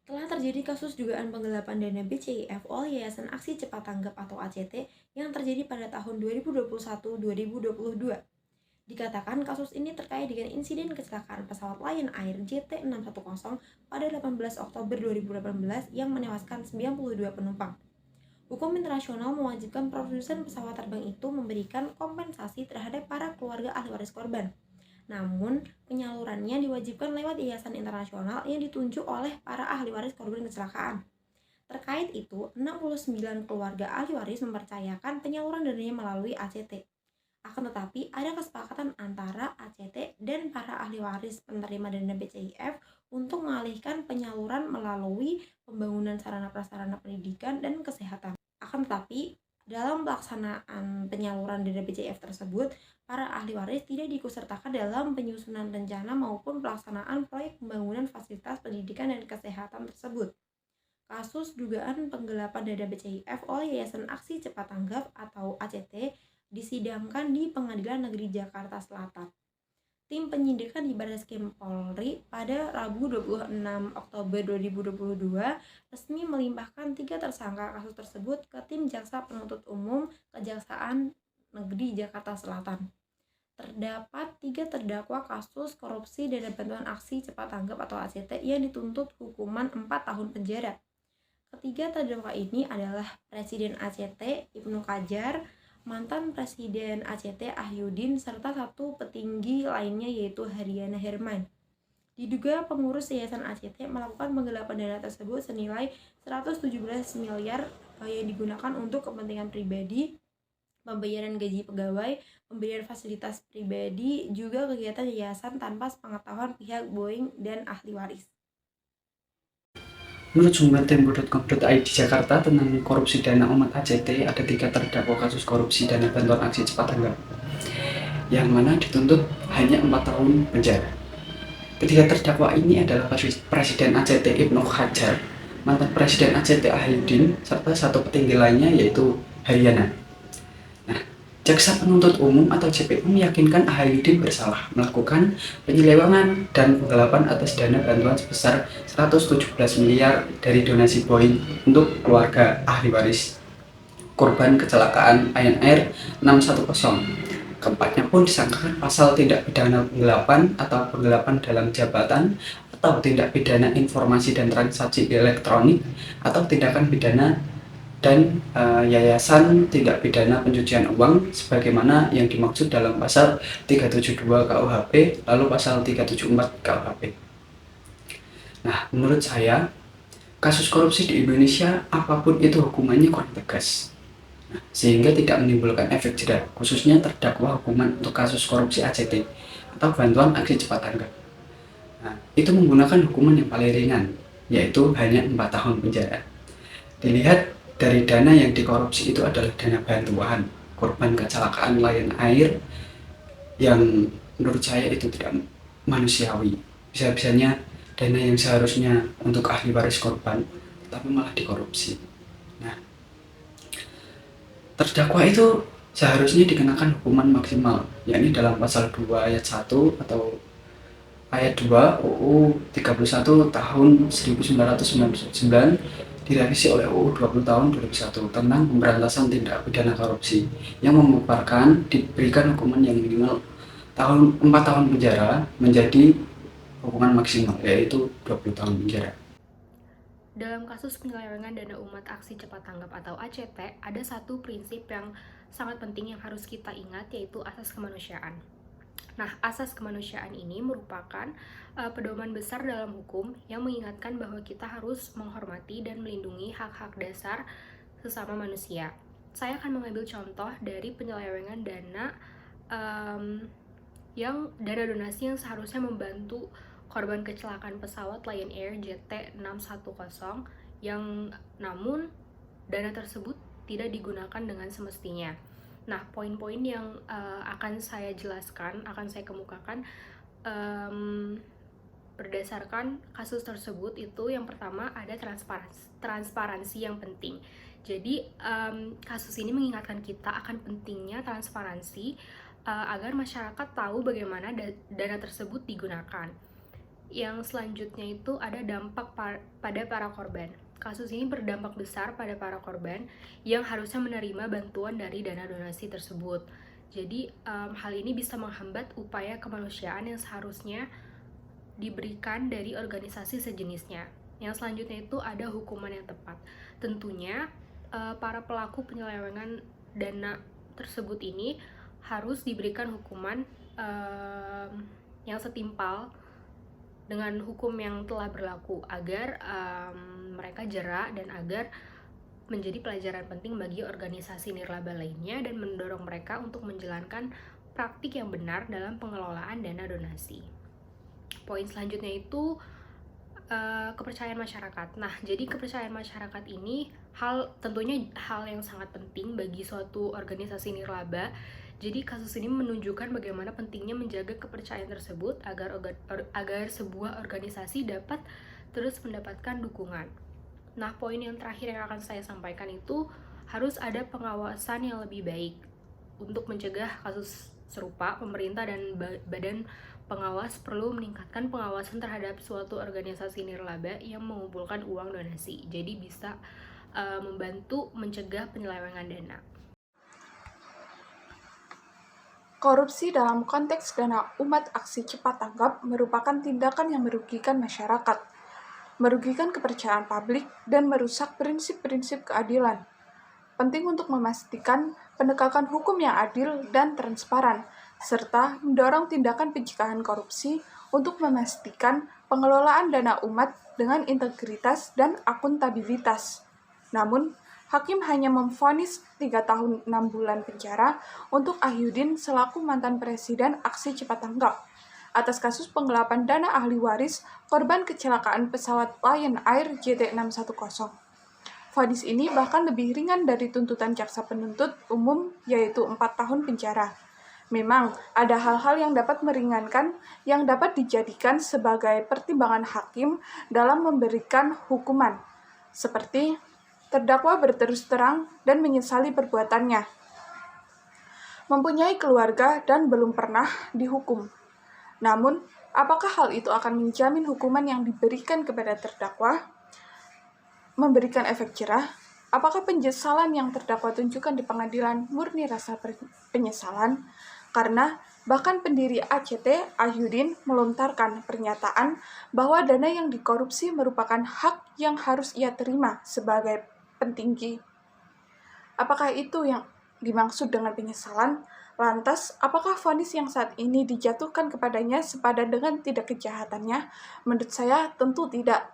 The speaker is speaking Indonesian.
Telah terjadi kasus dugaan penggelapan dana BCIF oleh Yayasan Aksi Cepat Tanggap atau ACT yang terjadi pada tahun 2021-2022. Dikatakan kasus ini terkait dengan insiden kecelakaan pesawat Lion Air JT610 pada 18 Oktober 2018 yang menewaskan 92 penumpang. Hukum internasional mewajibkan produsen pesawat terbang itu memberikan kompensasi terhadap para keluarga ahli waris korban. Namun, penyalurannya diwajibkan lewat yayasan internasional yang ditunjuk oleh para ahli waris korban kecelakaan. Terkait itu, 69 keluarga ahli waris mempercayakan penyaluran dananya melalui ACT. Akan tetapi, ada kesepakatan antara ACT dan para ahli waris penerima dana BCIF untuk mengalihkan penyaluran melalui pembangunan sarana prasarana pendidikan dan kesehatan. Akan tetapi, dalam pelaksanaan penyaluran dana BCIF tersebut, para ahli waris tidak diikutsertakan dalam penyusunan rencana maupun pelaksanaan proyek pembangunan fasilitas pendidikan dan kesehatan tersebut. Kasus dugaan penggelapan dana BCIF oleh Yayasan Aksi Cepat Tanggap atau ACT disidangkan di Pengadilan Negeri Jakarta Selatan. Tim penyidikan di Barreskrim Polri pada Rabu 26 Oktober 2022 resmi melimpahkan 3 tersangka kasus tersebut ke tim Jaksa Penuntut Umum Kejaksaan Negeri Jakarta Selatan. Terdapat 3 terdakwa kasus korupsi dana bantuan aksi cepat tanggap atau ACT yang dituntut hukuman 4 tahun penjara. Ketiga terdakwa ini adalah Presiden ACT Ibnu Kajar, mantan Presiden ACT Ahyudin, serta satu petinggi lainnya yaitu Haryana Herman. Diduga pengurus Yayasan ACT melakukan penggelapan dana tersebut senilai 117 miliar yang digunakan untuk kepentingan pribadi, pembayaran gaji pegawai, pemberian fasilitas pribadi, juga kegiatan yayasan tanpa sepengetahuan pihak Boeing dan ahli waris. Menurut sumber tempo.com.id Jakarta tentang korupsi dana umat ACT, ada 3 terdakwa kasus korupsi dana bantuan aksi cepat tanggap, yang mana dituntut hanya 4 tahun penjara. Ketiga terdakwa ini adalah Presiden ACT Ibnu Hajar, mantan Presiden ACT Ahyudin, serta satu petinggi lainnya yaitu Haryana. Nah, Jaksa Penuntut Umum atau JPU meyakinkan Ahyudin bersalah melakukan penyelewengan dan penggelapan atas dana bantuan sebesar 117 miliar dari donasi Boeing untuk keluarga ahli waris korban kecelakaan Lion Air 610. Keempatnya pun disangkakan pasal tindak pidana penggelapan atau penggelapan dalam jabatan atau tindak pidana informasi dan transaksi elektronik atau tindakan pidana dan yayasan tindak pidana pencucian uang sebagaimana yang dimaksud dalam pasal 372 KUHP lalu pasal 374 KUHP. Nah, menurut saya kasus korupsi di Indonesia apapun itu hukumannya kurang tegas, sehingga tidak menimbulkan efek jera, khususnya terdakwa hukuman untuk kasus korupsi ACT atau bantuan aksi cepat tanggap. Nah, itu menggunakan hukuman yang paling ringan, yaitu hanya 4 tahun penjara. Dilihat dari dana yang dikorupsi itu adalah dana bantuan korban kecelakaan Lion Air yang menurut saya itu tidak manusiawi. Bisa-bisanya dana yang seharusnya untuk ahli waris korban, tapi malah dikorupsi. Nah, terdakwa itu seharusnya dikenakan hukuman maksimal, yakni dalam pasal 2 ayat 1 atau ayat 2 UU 31 tahun 1999 direvisi oleh UU 20 tahun 2001 tentang pemberantasan tindak pidana korupsi yang memaparkan diberikan hukuman yang minimal 4 tahun penjara menjadi hukuman maksimal yaitu 20 tahun penjara. Dalam kasus penyelewengan dana umat aksi cepat tanggap atau ACT, ada satu prinsip yang sangat penting yang harus kita ingat, yaitu asas kemanusiaan. Nah, asas kemanusiaan ini merupakan pedoman besar dalam hukum yang mengingatkan bahwa kita harus menghormati dan melindungi hak-hak dasar sesama manusia. Saya akan mengambil contoh dari penyelewengan dana dana donasi yang seharusnya membantu korban kecelakaan pesawat Lion Air JT610 yang namun dana tersebut tidak digunakan dengan semestinya. Nah, poin-poin yang akan saya jelaskan, akan saya kemukakan berdasarkan kasus tersebut itu yang pertama ada transparansi yang penting. Jadi kasus ini mengingatkan kita akan pentingnya transparansi agar masyarakat tahu bagaimana dana tersebut digunakan. Yang selanjutnya itu ada dampak pada para korban. Kasus ini berdampak besar pada para korban yang harusnya menerima bantuan dari dana donasi tersebut. Jadi hal ini bisa menghambat upaya kemanusiaan yang seharusnya diberikan dari organisasi sejenisnya. Yang selanjutnya itu ada hukuman yang tepat. Tentunya para pelaku penyelewengan dana tersebut ini harus diberikan hukuman yang setimpal dengan hukum yang telah berlaku agar mereka jera dan agar menjadi pelajaran penting bagi organisasi nirlaba lainnya dan mendorong mereka untuk menjalankan praktik yang benar dalam pengelolaan dana donasi. Poin selanjutnya itu kepercayaan masyarakat. Nah, jadi kepercayaan masyarakat ini tentunya hal yang sangat penting bagi suatu organisasi nirlaba. Jadi kasus ini menunjukkan bagaimana pentingnya menjaga kepercayaan tersebut agar sebuah organisasi dapat terus mendapatkan dukungan. Nah, poin yang terakhir yang akan saya sampaikan itu harus ada pengawasan yang lebih baik. Untuk mencegah kasus serupa, pemerintah dan badan pengawas perlu meningkatkan pengawasan terhadap suatu organisasi nirlaba yang mengumpulkan uang donasi. Jadi bisa membantu mencegah penyelewengan dana. Korupsi dalam konteks dana umat aksi cepat tanggap merupakan tindakan yang merugikan masyarakat, merugikan kepercayaan publik, dan merusak prinsip-prinsip keadilan. Penting untuk memastikan penegakan hukum yang adil dan transparan, serta mendorong tindakan pencegahan korupsi untuk memastikan pengelolaan dana umat dengan integritas dan akuntabilitas. Namun, Hakim hanya memvonis 3 tahun 6 bulan penjara untuk Ahyudin selaku mantan presiden aksi cepat tanggap atas kasus penggelapan dana ahli waris korban kecelakaan pesawat Lion Air JT610. Vonis ini bahkan lebih ringan dari tuntutan jaksa penuntut umum, yaitu 4 tahun penjara. Memang ada hal-hal yang dapat meringankan yang dapat dijadikan sebagai pertimbangan hakim dalam memberikan hukuman, seperti terdakwa berterus terang dan menyesali perbuatannya, mempunyai keluarga dan belum pernah dihukum. Namun, apakah hal itu akan menjamin hukuman yang diberikan kepada terdakwa memberikan efek jerah? Apakah penyesalan yang terdakwa tunjukkan di pengadilan murni rasa penyesalan? Karena bahkan pendiri ACT, Ahyudin, melontarkan pernyataan bahwa dana yang dikorupsi merupakan hak yang harus ia terima sebagai pentinggi. Apakah itu yang dimaksud dengan penyesalan? Lantas, apakah vonis yang saat ini dijatuhkan kepadanya sepadan dengan tindak kejahatannya? Menurut saya, tentu tidak.